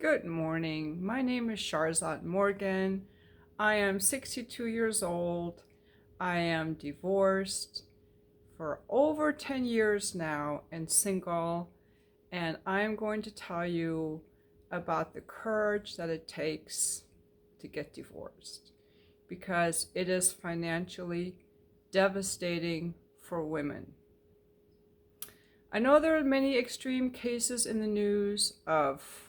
Good morning. My name is Sharzad Morgan. I am 62 years old. I am divorced for over 10 years now and single. And I am going to tell you about the courage that it takes to get divorced because it is financially devastating for women. I know there are many extreme cases in the news of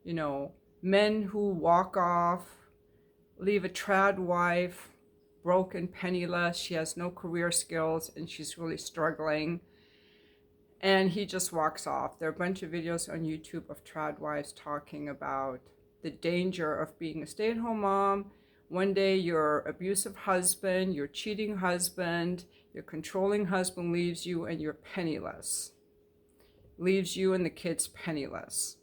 you know, men who walk off, leave a trad wife, broke and penniless. She has no career skills and she's really struggling. And he just walks off. There are a bunch of videos on YouTube of trad wives talking about the danger of being a stay-at-home mom. One day your abusive husband, your cheating husband, your controlling husband leaves you and you're penniless. Leaves you and the kids penniless.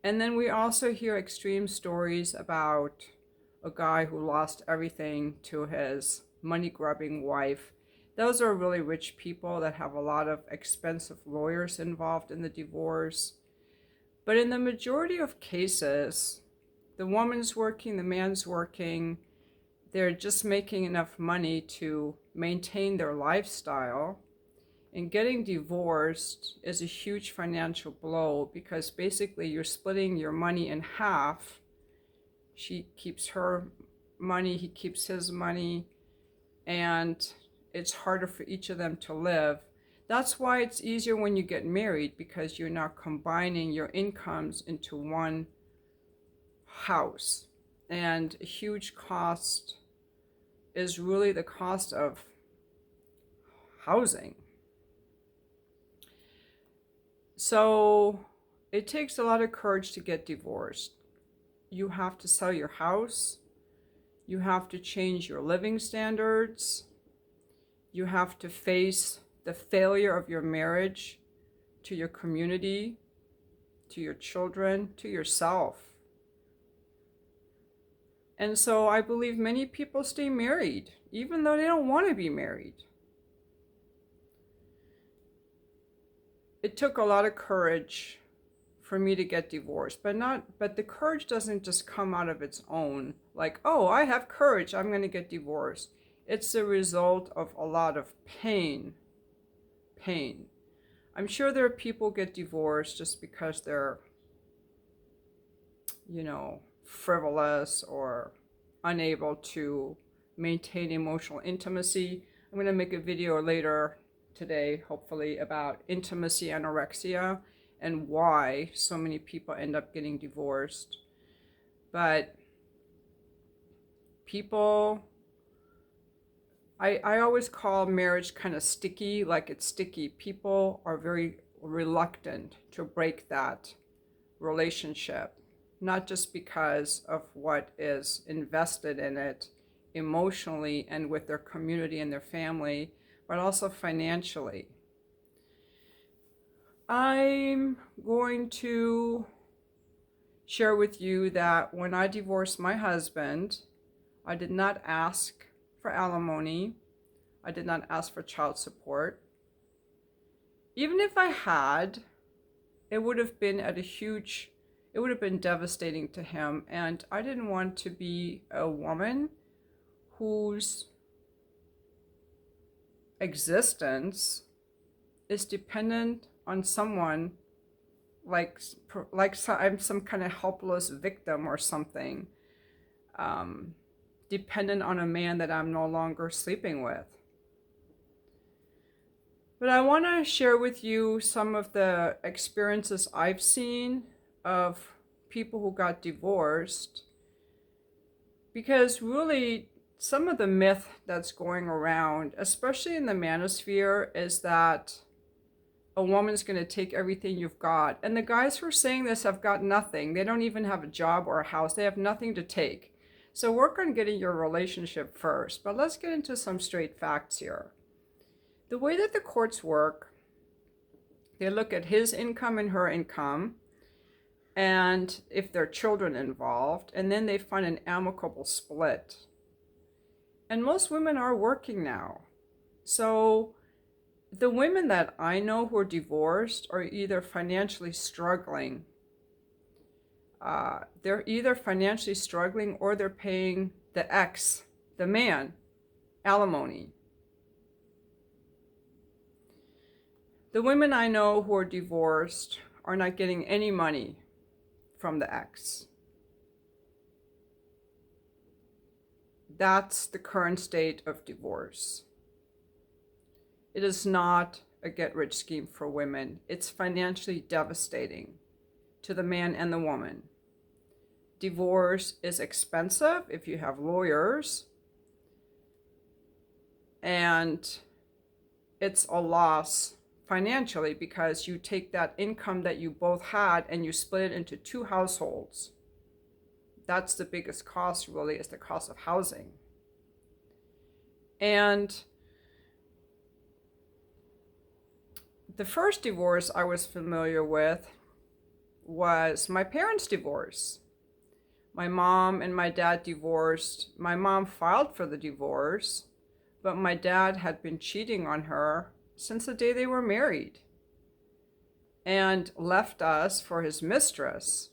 And then we also hear extreme stories about a guy who lost everything to his money-grubbing wife. Those are really rich people that have a lot of expensive lawyers involved in the divorce. But in the majority of cases, the woman's working, the man's working, they're just making enough money to maintain their lifestyle. And getting divorced is a huge financial blow because basically you're splitting your money in half. She keeps her money, he keeps his money, and it's harder for each of them to live. That's why it's easier when you get married because you're now combining your incomes into one house. And a huge cost is really the cost of housing. So it takes a lot of courage to get divorced. You have to sell your house. You have to change your living standards. You have to face the failure of your marriage to your community, to your children, to yourself. And so I believe many people stay married, even though they don't want to be married. It took a lot of courage for me to get divorced, but the courage doesn't just come out of its own, like, oh, I have courage, I'm going to get divorced. It's the result of a lot of pain. I'm sure there are people who get divorced just because they're, frivolous or unable to maintain emotional intimacy. I'm going to make a video later today, hopefully, about intimacy anorexia and why so many people end up getting divorced. But I always call marriage kind of sticky, like it's sticky. People are very reluctant to break that relationship, not just because of what is invested in it emotionally and with their community and their family, but also financially. I'm going to share with you that when I divorced my husband, I did not ask for alimony. I did not ask for child support. Even if I had, it would have been devastating to him. And I didn't want to be a woman whose existence is dependent on someone like I'm some kind of helpless victim or something, dependent on a man that I'm no longer sleeping with. But I want to share with you some of the experiences I've seen of people who got divorced, because really some of the myth that's going around, especially in the manosphere, is that a woman's going to take everything you've got. And the guys who are saying this have got nothing. They don't even have a job or a house. They have nothing to take. So work on getting your relationship first. But let's get into some straight facts here. The way that the courts work, they look at his income and her income, and if there are children involved, and then they find an amicable split. And most women are working now. So the women that I know who are divorced are either financially struggling. they're either financially struggling or they're paying the ex, the man, alimony. The women I know who are divorced are not getting any money from the ex. That's the current state of divorce. It is not a get-rich scheme for women. It's financially devastating to the man and the woman. Divorce is expensive if you have lawyers, and it's a loss financially because you take that income that you both had and you split it into two households. That's the biggest cost, really, is the cost of housing. And the first divorce I was familiar with was my parents' divorce. My mom and my dad divorced. My mom filed for the divorce, but my dad had been cheating on her since the day they were married and left us for his mistress.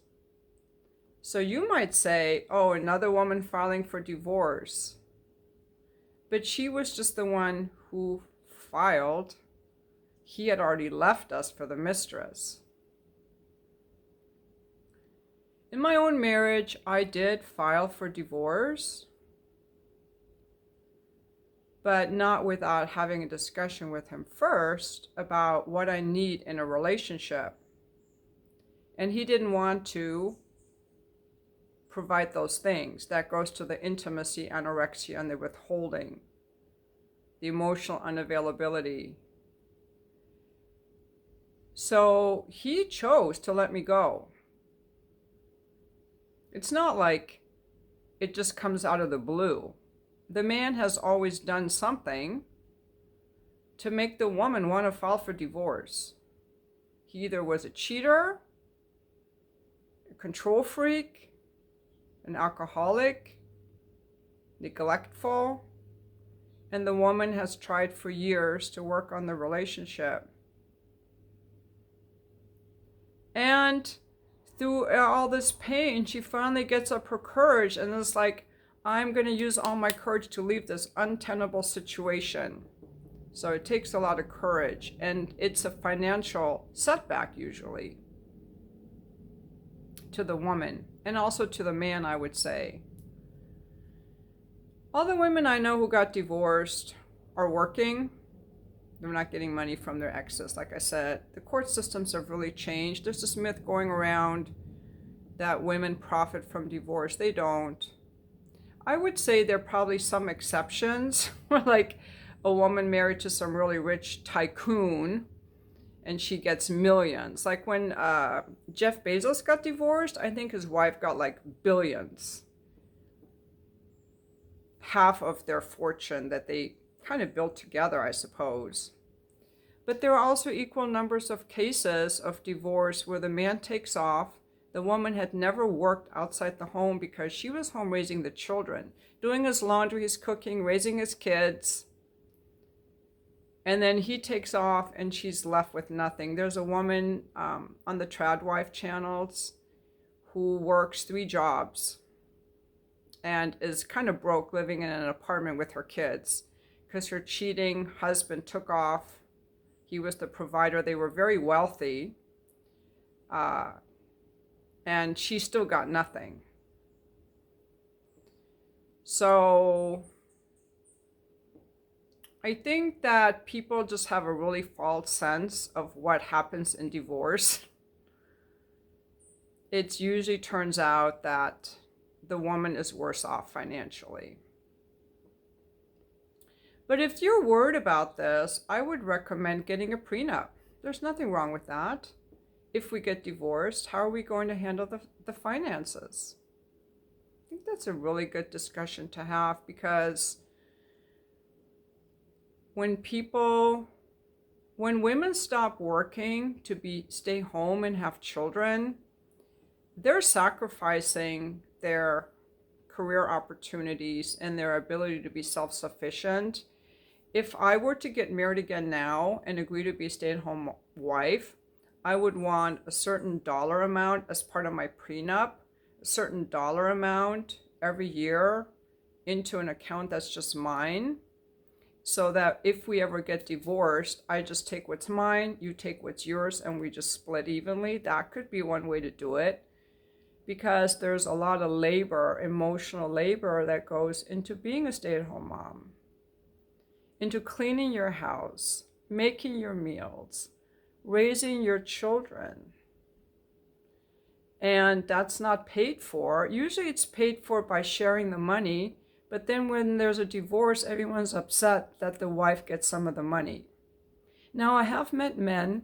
So you might say, oh, another woman filing for divorce. But she was just the one who filed. He had already left us for the mistress. In my own marriage, I did file for divorce, but not without having a discussion with him first about what I need in a relationship. And he didn't want to provide those things. That goes to the intimacy, anorexia, and the withholding, the emotional unavailability. So he chose to let me go. It's not like it just comes out of the blue. The man has always done something to make the woman want to file for divorce. He either was a cheater, a control freak, an alcoholic, neglectful, and the woman has tried for years to work on the relationship. And through all this pain, she finally gets up her courage and is like, I'm going to use all my courage to leave this untenable situation. So it takes a lot of courage, and it's a financial setback usually to the woman and also to the man, I would say. All the women I know who got divorced are working. They're not getting money from their exes. Like I said, the court systems have really changed. There's this myth going around that women profit from divorce. They don't. I would say there are probably some exceptions, like a woman married to some really rich tycoon and she gets millions. Like when Jeff Bezos got divorced, I think his wife got like billions. Half of their fortune that they kind of built together, I suppose. But there are also equal numbers of cases of divorce where the man takes off. The woman had never worked outside the home because she was home raising the children, doing his laundry, his cooking, raising his kids. And then he takes off and she's left with nothing. There's a woman on the Tradwife channels who works 3 jobs and is kind of broke, living in an apartment with her kids because her cheating husband took off. He was the provider. They were very wealthy. And she still got nothing. So I think that people just have a really false sense of what happens in divorce. It usually turns out that the woman is worse off financially. But if you're worried about this, I would recommend getting a prenup. There's nothing wrong with that. If we get divorced, how are we going to handle the finances? I think that's a really good discussion to have, because when women stop working to stay home and have children, they're sacrificing their career opportunities and their ability to be self-sufficient. If I were to get married again now and agree to be a stay-at-home wife, I would want a certain dollar amount as part of my prenup, a certain dollar amount every year into an account that's just mine, so that if we ever get divorced, I just take what's mine, you take what's yours, and we just split evenly. That could be one way to do it, because there's a lot of labor, emotional labor, that goes into being a stay-at-home mom, into cleaning your house, making your meals, raising your children. And that's not paid for. Usually it's paid for by sharing the money, but then when there's a divorce, everyone's upset that the wife gets some of the money. Now, I have met men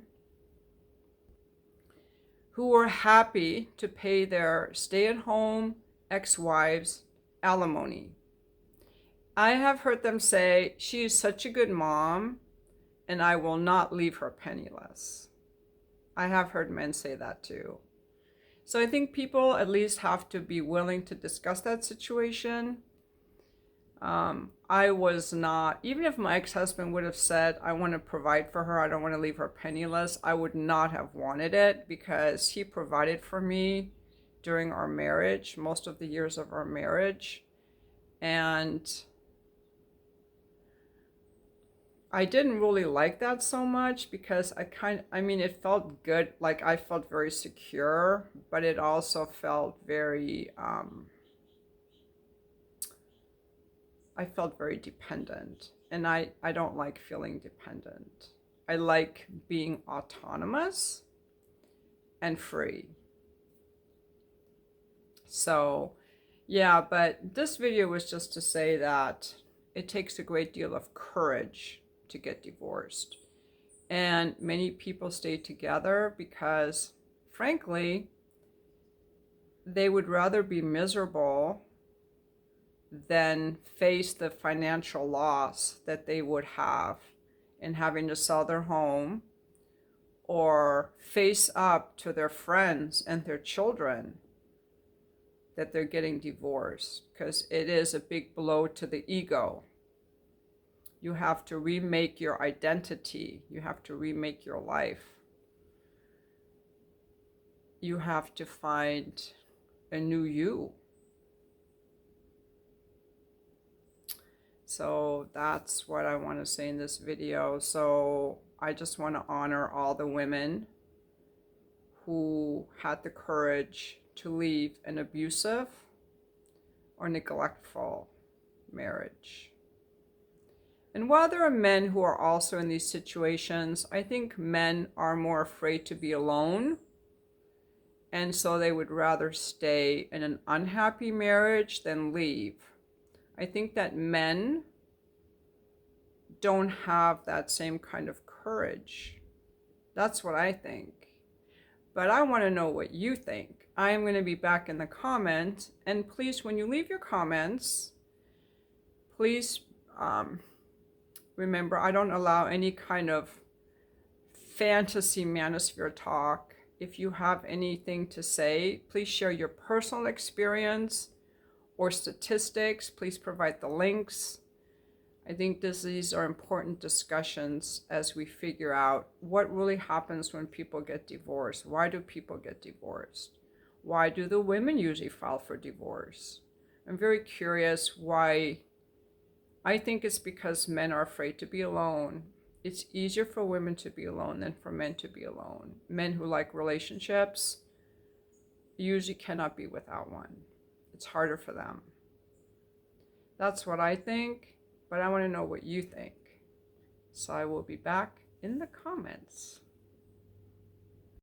who were happy to pay their stay-at-home ex-wives alimony. I have heard them say, "She is such a good mom, and I will not leave her penniless." I have heard men say that too. So I think people at least have to be willing to discuss that situation. I was not, even if my ex-husband would have said, "I want to provide for her, I don't want to leave her penniless," I would not have wanted it, because he provided for me during our marriage, most of the years of our marriage. And I didn't really like that so much, because it felt good, like I felt very secure, but it also felt very, I felt very dependent, and I don't like feeling dependent. I like being autonomous and free. So, yeah, but this video was just to say that it takes a great deal of courage to get divorced. And many people stay together because, frankly, they would rather be miserable than face the financial loss that they would have in having to sell their home, or face up to their friends and their children that they're getting divorced, because it is a big blow to the ego. You have to remake your identity. You have to remake your life. You have to find a new you. So that's what I want to say in this video. So I just want to honor all the women who had the courage to leave an abusive or neglectful marriage. And while there are men who are also in these situations, I think men are more afraid to be alone, and so they would rather stay in an unhappy marriage than leave. I think that men don't have that same kind of courage. That's what I think. But I want to know what you think. I am going to be back in the comments, and please, when you leave your comments, please remember, I don't allow any kind of fantasy manosphere talk. If you have anything to say, please share your personal experience or statistics. Please provide the links. I think these are important discussions as we figure out what really happens when people get divorced. Why do people get divorced? Why do the women usually file for divorce? I'm very curious why. I think it's because men are afraid to be alone. It's easier for women to be alone than for men to be alone. Men who like relationships usually cannot be without one. It's harder for them. That's what I think, but I want to know what you think. So I will be back in the comments.